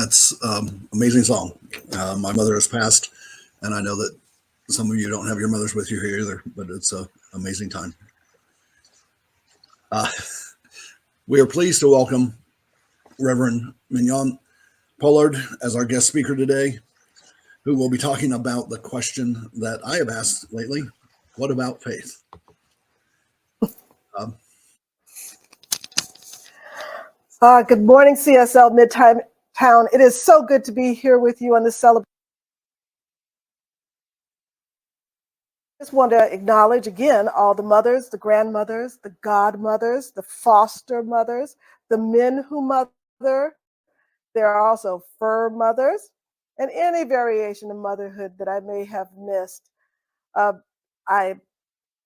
That's amazing song. My mother has passed, and I know that some of you don't have your mothers with you here either, but it's an amazing time. We are pleased to welcome Reverend Mignonne Pollard as our guest speaker today, who will be talking about the question that I have asked lately: what about faith? Good morning, CSL Midtown. It is so good to be here with you on this celebration. I just want to acknowledge again all the mothers, the grandmothers, the godmothers, the foster mothers, the men who mother. There are also fur mothers and any variation of motherhood that I may have missed.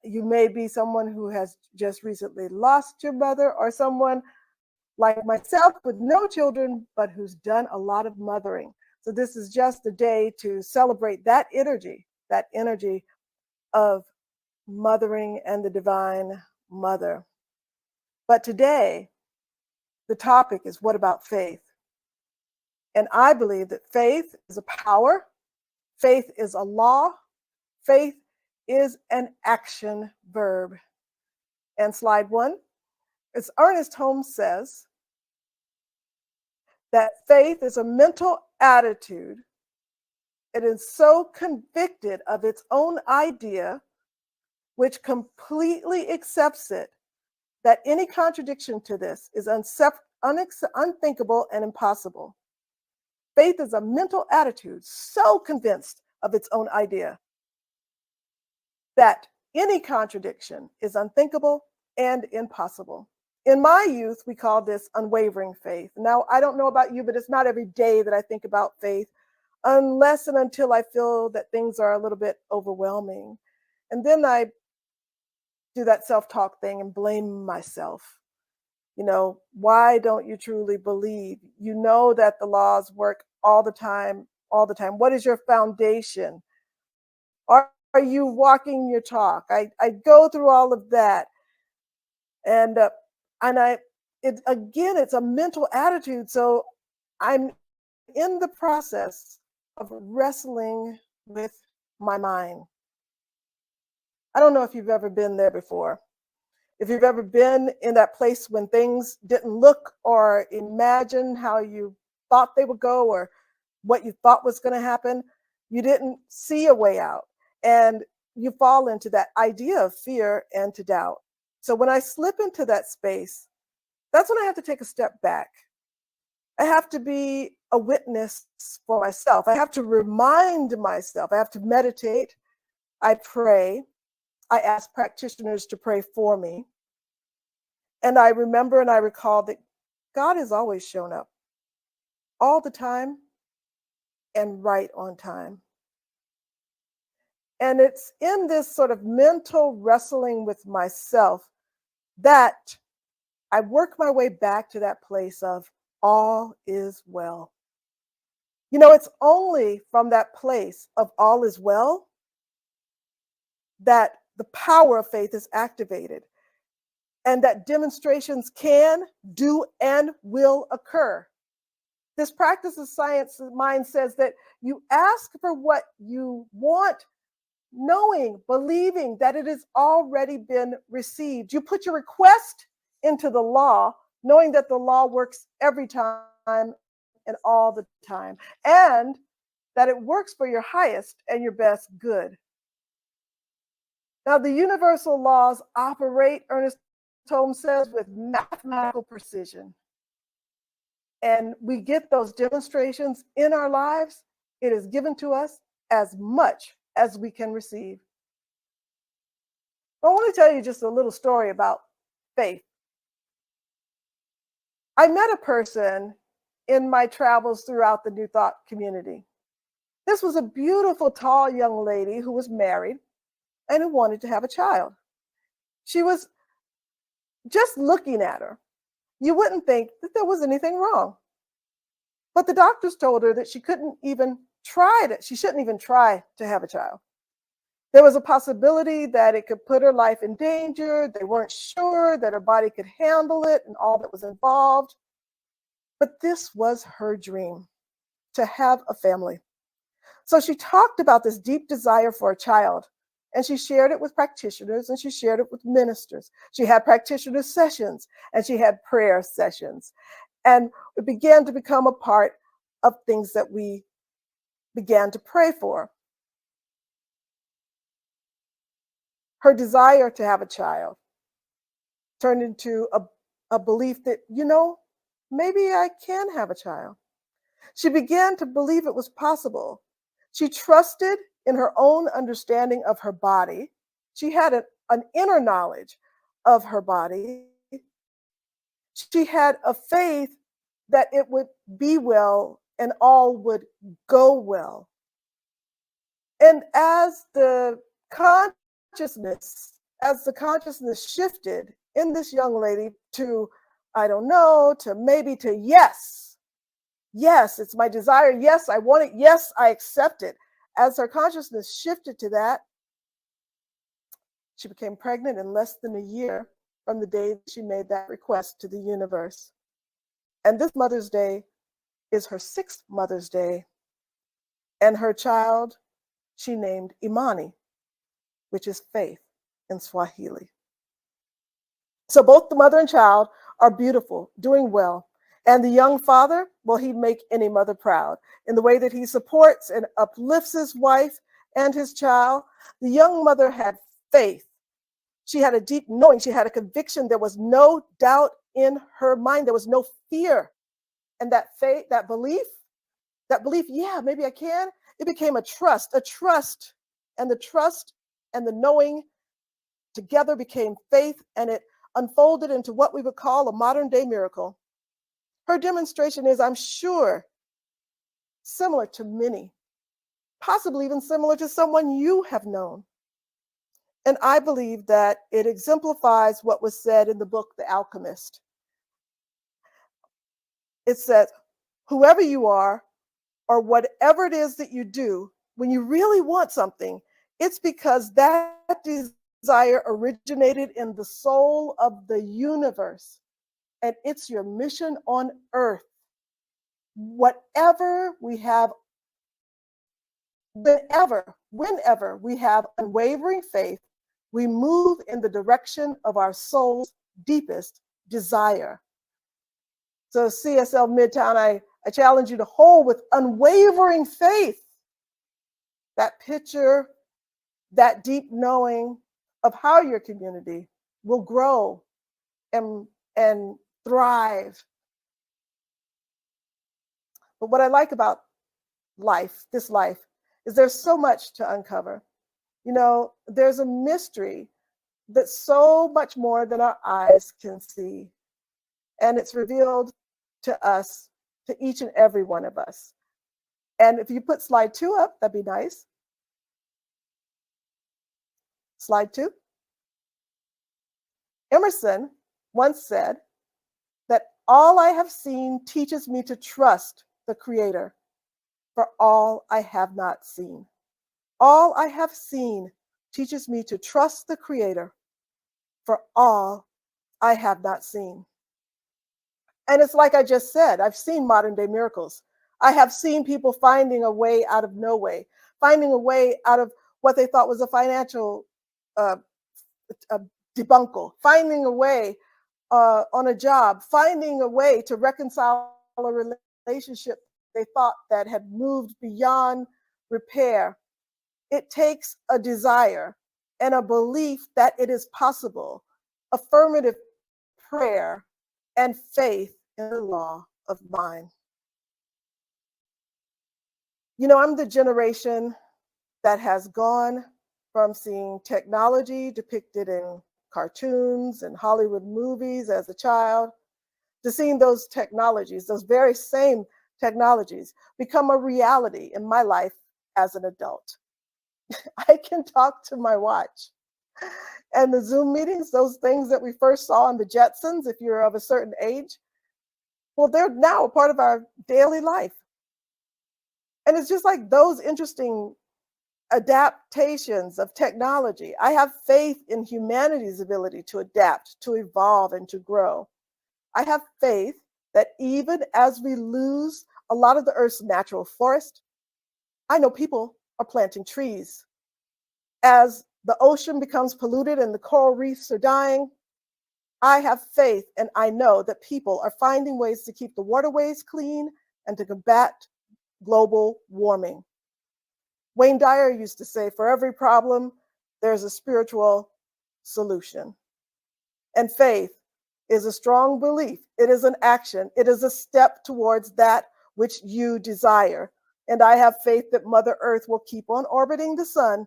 You may be someone who has just recently lost your mother, or someone like myself with no children, but who's done a lot of mothering. So this is just a day to celebrate that energy of mothering and the divine mother. But today, the topic is, what about faith? And I believe that faith is a power, faith is a law, faith is an action verb. And slide 1, as Ernest Holmes says, that faith is a mental attitude. It is so convicted of its own idea, which completely accepts it, that any contradiction to this is unthinkable and impossible. Faith is a mental attitude so convinced of its own idea that any contradiction is unthinkable and impossible. In my youth, we call this unwavering faith. Now, I don't know about you, but it's not every day that I think about faith, unless and until I feel that things are a little bit overwhelming. And then I do that self-talk thing and blame myself. You know, why don't you truly believe? You know that the laws work all the time. What is your foundation? Are you walking your talk? I go through all of that. And it's a mental attitude. So I'm in the process of wrestling with my mind. I don't know if you've ever been there before. If you've ever been in that place when things didn't look or imagine how you thought they would go, or what you thought was going to happen, you didn't see a way out. And you fall into that idea of fear and to doubt. So when I slip into that space, that's when I have to take a step back. I have to be a witness for myself. I have to remind myself. I have to meditate. I pray. I ask practitioners to pray for me. And I remember and I recall that God has always shown up all the time and right on time. And it's in this sort of mental wrestling with myself that I work my way back to that place of all is well. You know, it's only from that place of all is well that the power of faith is activated, and that demonstrations can, do, and will occur. This practice of science of mind says that you ask for what you want, knowing, believing that it has already been received. You put your request into the law, knowing that the law works every time and all the time, and that it works for your highest and your best good. Now, the universal laws operate, Ernest Holmes says, with mathematical precision. And we get those demonstrations in our lives. It is given to us as much as we can receive. I want to tell you just a little story about faith. I met a person in my travels throughout the New Thought community. This was a beautiful, tall young lady who was married and who wanted to have a child. She was, just looking at her, you wouldn't think that there was anything wrong. But the doctors told her that she couldn't even try it. She shouldn't even try to have a child. There was a possibility that it could put her life in danger. They weren't sure that her body could handle it and all that was involved. But this was her dream. to have a family. So she talked about this deep desire for a child, and she shared it with practitioners and she shared it with ministers. She had practitioner sessions and she had prayer sessions. And it began to become a part of things that we began to pray for. Her desire to have a child turned into a belief that, maybe I can have a child. She began to believe it was possible. She trusted in her own understanding of her body. She had an inner knowledge of her body. She had a faith that it would be well and all would go well. And as the consciousness shifted in this young lady to, I don't know, to maybe to yes. Yes, it's my desire. Yes, I want it. Yes, I accept it. As her consciousness shifted to that, she became pregnant in less than a year from the day she made that request to the universe. And this Mother's Day is her 6th Mother's Day. And her child, she named Imani, which is faith in Swahili. So both the mother and child are beautiful, doing well. And the young father, well, he'd make any mother proud in the way that he supports and uplifts his wife and his child. The young mother had faith. She had a deep knowing. She had a conviction. There was no doubt in her mind. There was no fear. And that faith, that belief, yeah, maybe I can. It became a trust. And the trust and the knowing together became faith, and it unfolded into what we would call a modern day miracle. Her demonstration is, I'm sure, similar to many, possibly even similar to someone you have known. And I believe that it exemplifies what was said in the book, The Alchemist. It says, whoever you are, or whatever it is that you do, when you really want something, it's because that desire originated in the soul of the universe. And it's your mission on earth. Whenever we have unwavering faith, we move in the direction of our soul's deepest desire. So CSL Midtown, I challenge you to hold with unwavering faith that picture, that deep knowing of how your community will grow and thrive. But what I like about this life, is there's so much to uncover. There's a mystery that's so much more than our eyes can see. And it's revealed to us, to each and every one of us. And if you put slide 2 up, that'd be nice. Slide 2. Emerson once said that all I have seen teaches me to trust the Creator, for all I have not seen. All I have seen teaches me to trust the Creator, for all I have not seen. And it's like I just said, I've seen modern day miracles. I have seen people finding a way out of no way, finding a way out of what they thought was a financial debacle, finding a way on a job, finding a way to reconcile a relationship they thought that had moved beyond repair. It takes a desire and a belief that it is possible, affirmative prayer, and faith in the law of mind. I'm the generation that has gone from seeing technology depicted in cartoons and Hollywood movies as a child to seeing those technologies, those very same technologies, become a reality in my life as an adult. I can talk to my watch. And the Zoom meetings, those things that we first saw on the Jetsons, if you're of a certain age, well, they're now a part of our daily life. And it's just like those interesting adaptations of technology. I have faith in humanity's ability to adapt, to evolve, and to grow. I have faith that even as we lose a lot of the Earth's natural forest. I know people are planting trees. As the ocean becomes polluted and the coral reefs are dying, I have faith and I know that people are finding ways to keep the waterways clean and to combat global warming. Wayne Dyer used to say, for every problem, there's a spiritual solution. And faith is a strong belief. It is an action. It is a step towards that which you desire. And I have faith that Mother Earth will keep on orbiting the sun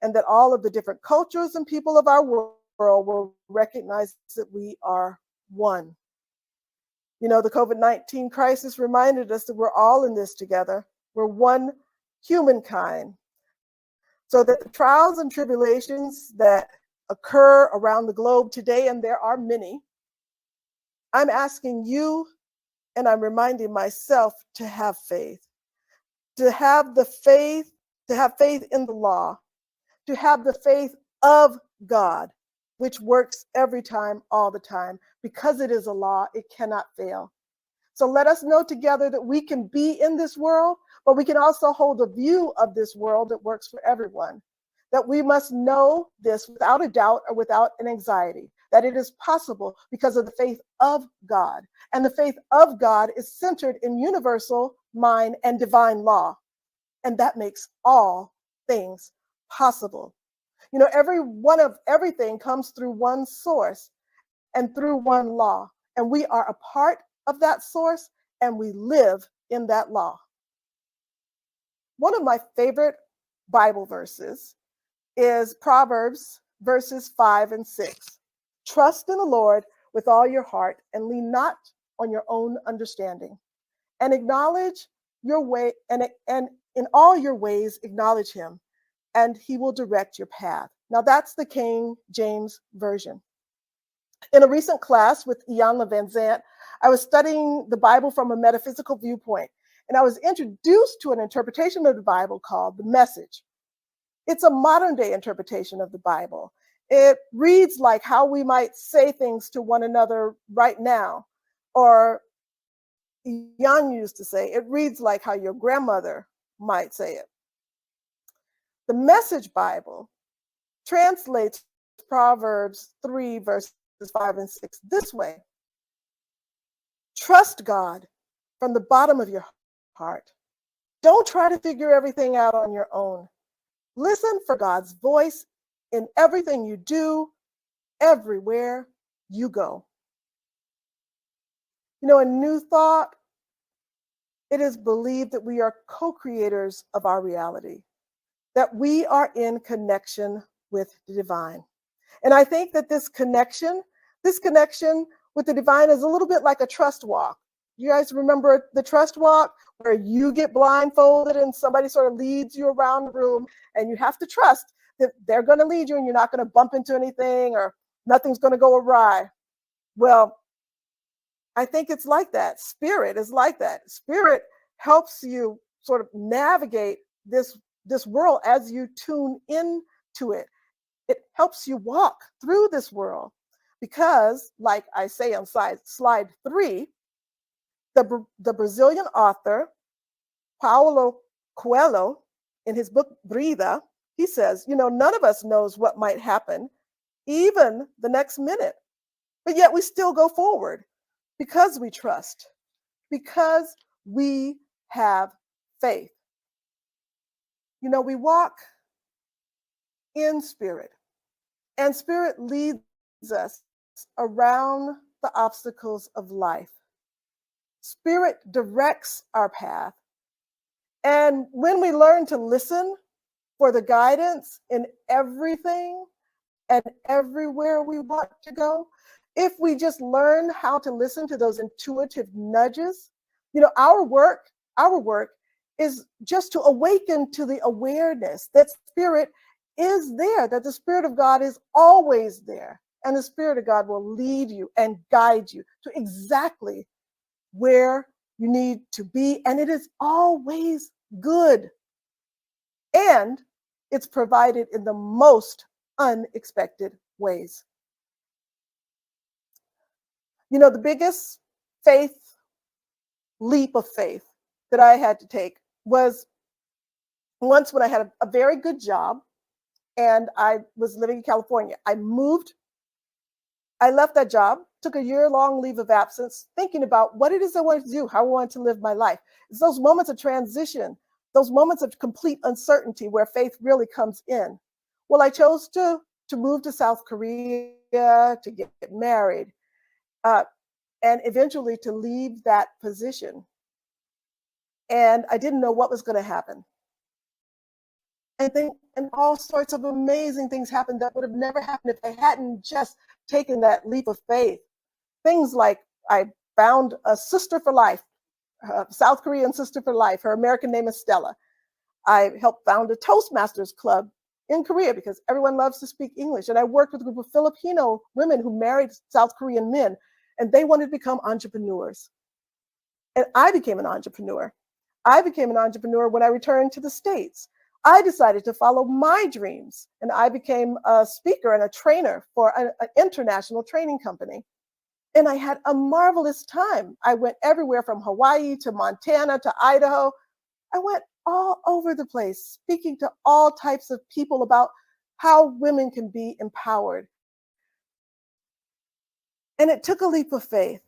and that all of the different cultures and people of our world will recognize that we are one. You know, the COVID-19 crisis reminded us that we're all in this together. We're one humankind. So that the trials and tribulations that occur around the globe today, and there are many, I'm asking you and I'm reminding myself to have faith, to have faith in the law, to have the faith of God, which works every time, all the time. Because it is a law, it cannot fail. So let us know together that we can be in this world, but we can also hold a view of this world that works for everyone. That we must know this without a doubt or without an anxiety, that it is possible because of the faith of God. And the faith of God is centered in universal mind and divine law. And that makes all things possible. You know, everything comes through one source and through one law. And we are a part of that source and we live in that law. One of my favorite Bible verses is Proverbs verses 5 and 6. Trust in the Lord with all your heart and lean not on your own understanding, and acknowledge your way, and in all your ways acknowledge him, and he will direct your path. Now that's the King James Version. In a recent class with Ian Van Zant, I was studying the Bible from a metaphysical viewpoint, and I was introduced to an interpretation of the Bible called the Message. It's a modern day interpretation of the Bible. It reads like how we might say things to one another right now, or Jan used to say, it reads like how your grandmother might say it. The Message Bible translates Proverbs 3 verses 5 and 6 this way. Trust God from the bottom of your heart. Don't try to figure everything out on your own. Listen for God's voice in everything you do, everywhere you go. You know, in New Thought, it is believed that we are co-creators of our reality, that we are in connection with the divine. And I think that this connection with the divine is a little bit like a trust walk. You guys remember the trust walk where you get blindfolded and somebody sort of leads you around the room and you have to trust that they're going to lead you and you're not going to bump into anything or nothing's going to go awry. Well, I think it's like that. Spirit is like that. Spirit helps you sort of navigate this world as you tune into it. It helps you walk through this world because, like I say on slide 3, the Brazilian author Paulo Coelho, in his book Brida, he says, you know, none of us knows what might happen, even the next minute, but yet we still go forward because we trust, because we have faith. You know, we walk in spirit, and spirit leads us around the obstacles of life. Spirit directs our path. And when we learn to listen for the guidance in everything and everywhere we want to go, if we just learn how to listen to those intuitive nudges, you know, our work is just to awaken to the awareness that spirit is there, that the Spirit of God is always there. And the Spirit of God will lead you and guide you to exactly where you need to be. And it is always good. And it's provided in the most unexpected ways. You know, the biggest leap of faith that I had to take was once when I had a very good job and I was living in California. I left that job, took a year-long leave of absence, thinking about what it is I wanted to do, how I wanted to live my life. It's those moments of transition, those moments of complete uncertainty where faith really comes in. Well, I chose to move to South Korea, to get married, and eventually to leave that position. And I didn't know what was going to happen. And all sorts of amazing things happened that would have never happened if I hadn't just taken that leap of faith. Things like I found a sister for life, a South Korean sister for life. Her American name is Stella. I helped found a Toastmasters club in Korea because everyone loves to speak English. And I worked with a group of Filipino women who married South Korean men, and they wanted to become entrepreneurs. And I became an entrepreneur. I became an entrepreneur when I returned to the States. I decided to follow my dreams, and I became a speaker and a trainer for an international training company. And I had a marvelous time. I went everywhere from Hawaii to Montana to Idaho. I went all over the place, speaking to all types of people about how women can be empowered. And it took a leap of faith.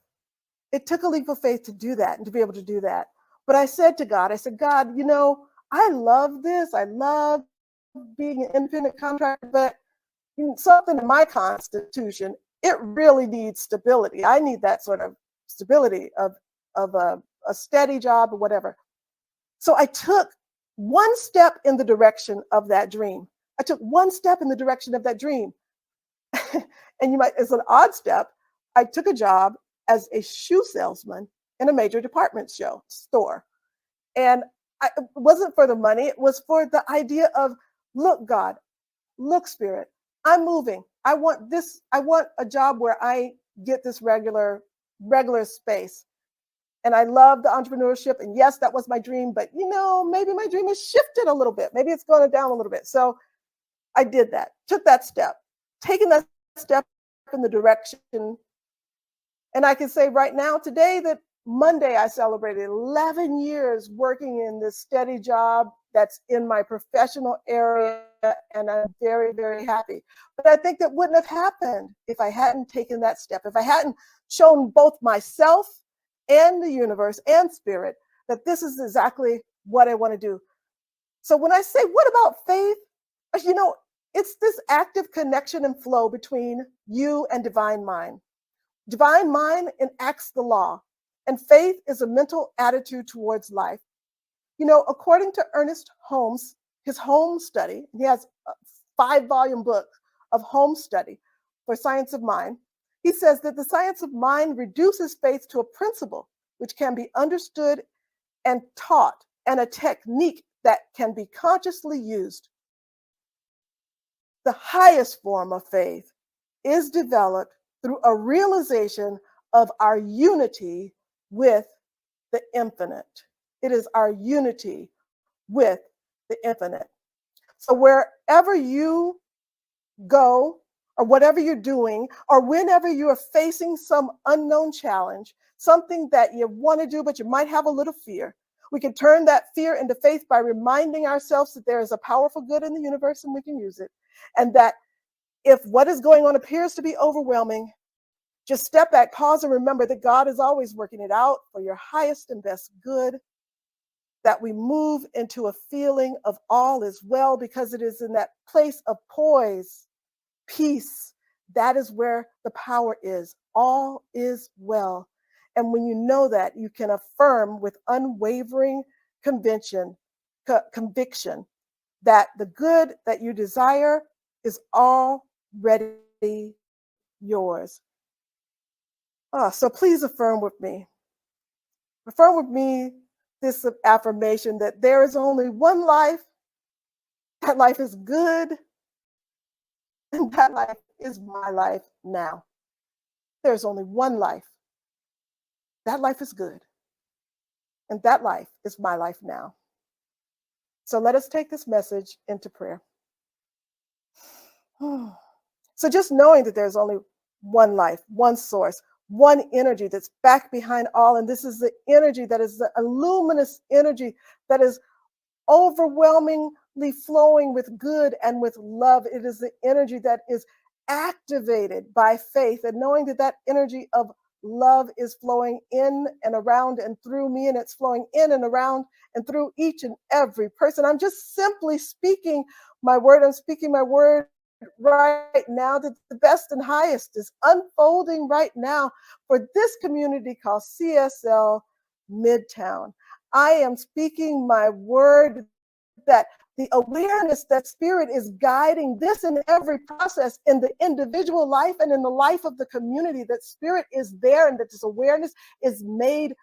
It took a leap of faith to do that and to be able to do that. But I said to God, God, I love this. I love being an independent contractor, but something in my constitution, it really needs stability. I need that sort of stability of a steady job or whatever. So I took one step in the direction of that dream. I took one step in the direction of that dream. And it's an odd step. I took a job as a shoe salesman in a major department store. And it wasn't for the money. It was for the idea of, look, God, look, Spirit, I'm moving. I want this. I want a job where I get this regular space. And I love the entrepreneurship. And yes, that was my dream. But, maybe my dream has shifted a little bit. Maybe it's gone down a little bit. So I did that, took that step, taking that step in the direction. And I can say right now, today, that Monday, I celebrated 11 years working in this steady job that's in my professional area, and I'm very, very happy. But I think that wouldn't have happened if I hadn't taken that step, if I hadn't shown both myself and the universe and spirit that this is exactly what I want to do. So when I say, what about faith? It's this active connection and flow between you and divine mind. Divine mind enacts the law, and faith is a mental attitude towards life. According to Ernest Holmes, his home study, he has a 5-volume book of home study for science of mind. He says that the science of mind reduces faith to a principle which can be understood and taught, and a technique that can be consciously used. The highest form of faith is developed through a realization of our unity with the infinite. It is our unity with the infinite. So wherever you go, or whatever you're doing, or whenever you are facing some unknown challenge, something that you want to do, but you might have a little fear, we can turn that fear into faith by reminding ourselves that there is a powerful good in the universe and we can use it. And that if what is going on appears to be overwhelming, just step back, pause, and remember that God is always working it out for your highest and best good, that we move into a feeling of all is well, because it is in that place of poise, peace, that is where the power is. All is well. And when you know that, you can affirm with unwavering conviction that the good that you desire is already yours. So please affirm with me. Affirm with me this affirmation that there is only one life, that life is good, and that life is my life now. There's only one life. That life is good, and that life is my life now. So let us take this message into prayer. So just knowing that there's only one life, one source, one energy that's back behind all. And this is the energy that is the luminous energy that is overwhelmingly flowing with good and with love. It is the energy that is activated by faith, and knowing that that energy of love is flowing in and around and through me, and it's flowing in and around and through each and every person. I'm just simply speaking my word. I'm speaking my word right now, that the best and highest is unfolding right now for this community called CSL Midtown. I am speaking my word that the awareness that Spirit is guiding this and every process in the individual life and in the life of the community, that Spirit is there, and that this awareness is made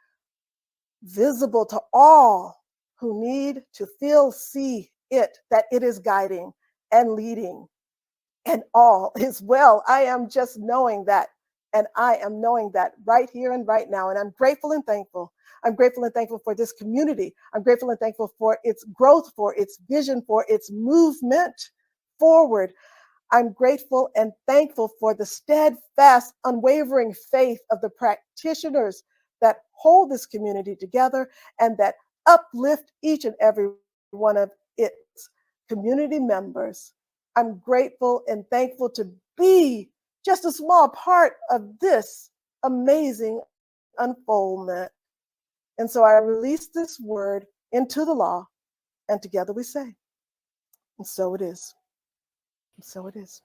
visible to all who need to feel, see it, that it is guiding and leading, and all is well. I am just knowing that, and I am knowing that right here and right now. And I'm grateful and thankful. I'm grateful and thankful for this community. I'm grateful and thankful for its growth, for its vision, for its movement forward. I'm grateful and thankful for the steadfast, unwavering faith of the practitioners that hold this community together and that uplift each and every one of its community members. I'm grateful and thankful to be just a small part of this amazing unfoldment. And so I release this word into the law, and together we say, and so it is. And so it is.